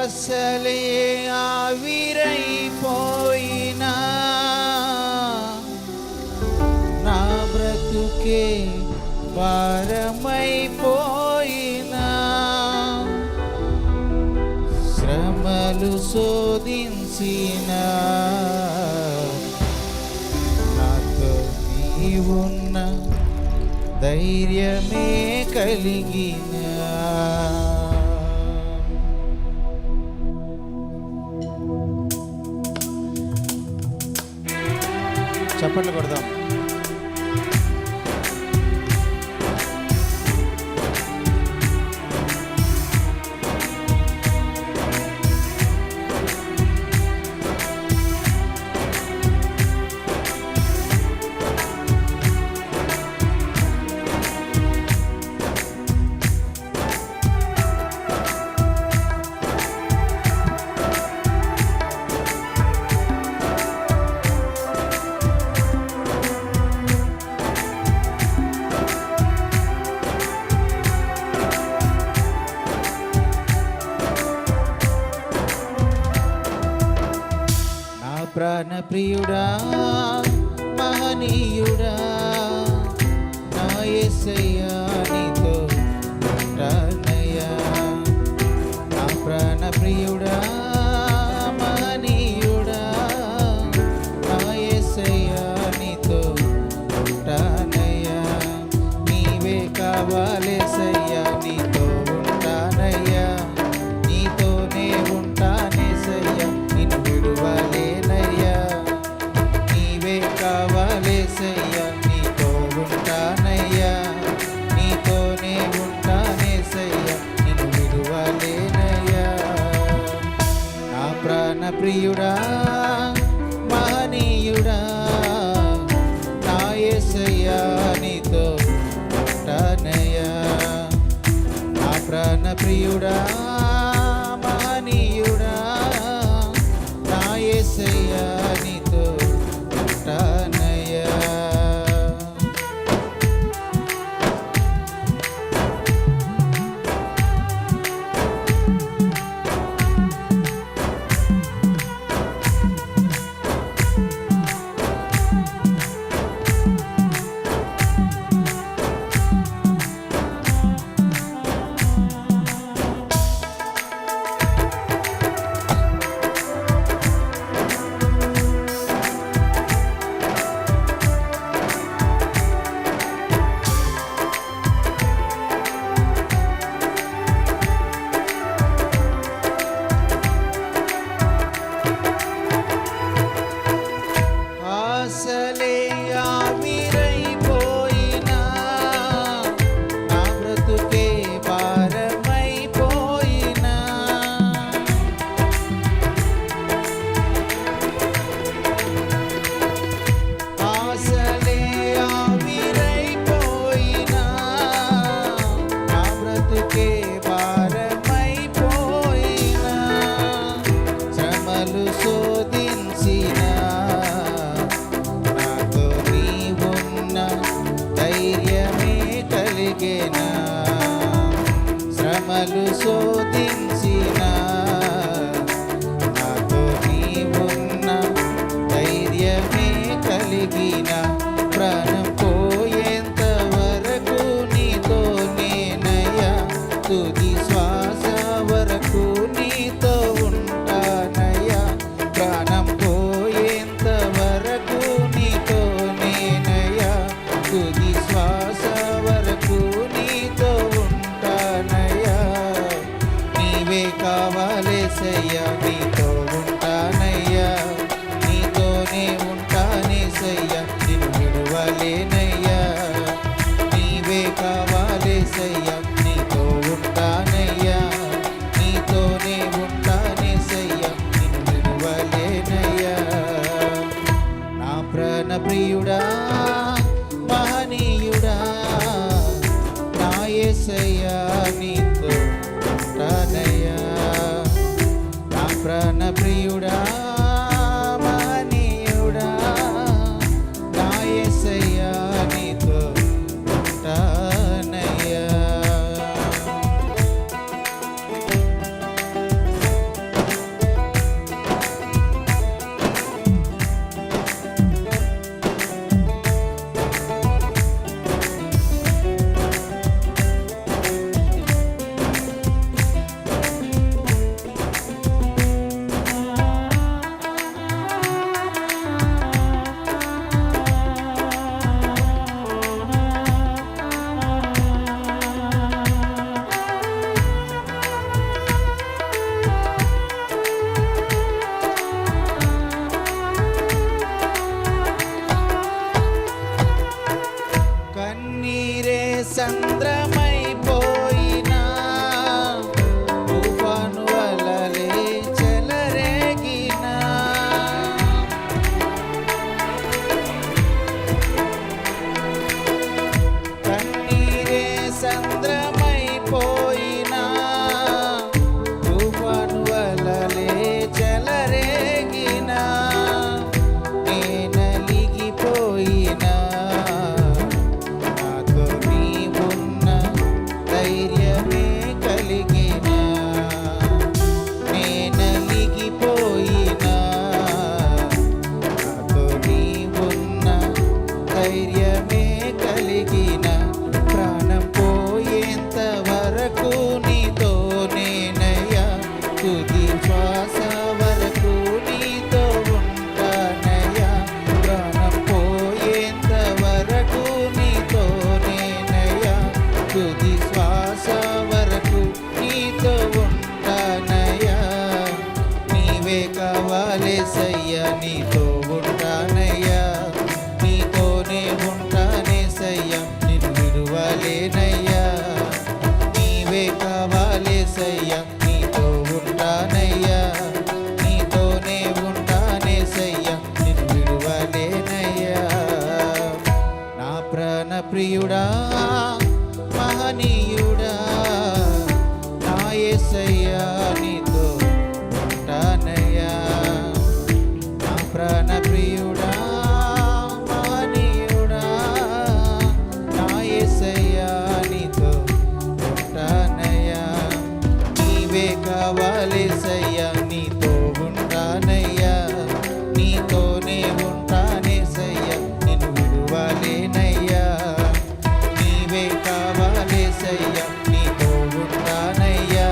ఆశలే ఆవిరైపోయినా నా బ్రతుకే భారమైపోయినా శ్రమలు శోధించిన నాతో నీవున్న ధైర్యమే కలిగిన చప్పట్లు కొడదాం. ప్రాణప్రియుడా మహనీయుడా నా యేసయ్యా నీతో ఉంటానయ్యా. నా ప్రాణప్రియుడా మహనీయుడా నా యేసయ్యా నీతో ఉంటానయ్యా. నీవే కావాలేసయ్యా నీతో ఉంటానయ్యా. నీతోనే ఉంటానేసయ్యా నిన్ను విడువలేనయ్యా. నీవే కావాలేసయ్యా నీతో ఉంటానయ్యా. నీతోనే ఉంటానేసయ్యా నిన్ను విడువలేనయ్యా. నా ప్రాణప్రియుడా మహనీయుడా నా యేసయ్యా నీతో ఉంటానయ్యా. నా ప్రాణప్రియుడా మహనీయుడా నా యేసయ్యా నీతో ఉంటానయ్యా. ఆశలే ఆవిరైపోయినా నా బ్రతుకే భారమైపోయినా ఆశలే ఆవిరైపోయినా నా బ్రతుకే భారమైపోయినా శ్రమలు శోధించిన ధైర్యమే కలిగేనా. శ్రమలు శోధించిన నాతో నీవున్న ధైర్యమే కలిగిన ప్రాణం పోయేంత వరకు నీతో నేనయ్యా. తుది శ్వాస వరకు నీతో ఉంటానయ్యా. ప్రాణం పోయేంత వరకు నీతో నేనయ్యా. తుది శ్వాస వరకు నీతో ఉంటానయ్యా. నీవే కావాలేసయ్యా నీతో ఉంటానయ్యా. నీతోనే ఉంటానేసయ్యా నిన్ను విడువలేనయ్యా. నీవే కావాలేసయ్యా నీతో ఉంటానయ్యా. నీతోనే ఉంటానేసయ్యా నిన్ను విడువలేనయ్యా. నా ప్రాణప్రియుడా మహనీయుడా నా యేసయ్యా నీతో ఉంటానయ్యా. నా నీతోనేనయ్యా, తుది శ్వాస వరకు నీతో ఉంటానయ్యా, ప్రాణం పోయేంత వరకు నీతోనేనయ్యా, తుది శ్వాస వరకు నీతో ఉంటానయ్యా. నీవే కావాలేసయ్యా, నీతో ఉంటానయ్యా, నీతోనే ఉంటానేసయ్యా, నిన్ను విడువలేనయ్యా. నీవే కావాలేసయ్యా, నీతో ఉంటానయ్యా, నీతోనే ఉంటానేసయ్యా, నిన్ను విడువలేనయ్యా. నా ప్రాణ ప్రియుడా, మహనీయుడా, నా యేసయ్యా, నీతో ఉంటానయ్యా. నా ప్రాణ ప్రియుడా, మహనీయుడా, నా యేసయ్యా, నీతో ఉంటానయ్యా. నీవే కావాలేసయ్యా, నీతో ఉంటానయ్యా, నీతోనే ఉంటానేసయ్యా, నిన్ను విడువలేనయ్యా. నీవే కావాలేసయ్యా, నీతో ఉంటానయ్యా,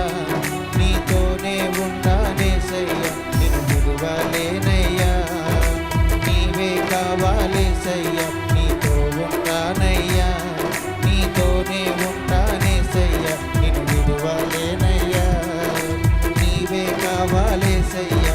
నీతోనే ఉంటానేసయ్యా, నిన్ను విడువలేనయ్యా. నీవే కావాలేసయ్యా, నీతో ఉంటానయ్యా, నీతోనే ఉంటానేసయ్యా, నిన్ను విడువలేనయ్యా. నీవే కావాలేసయ్యా,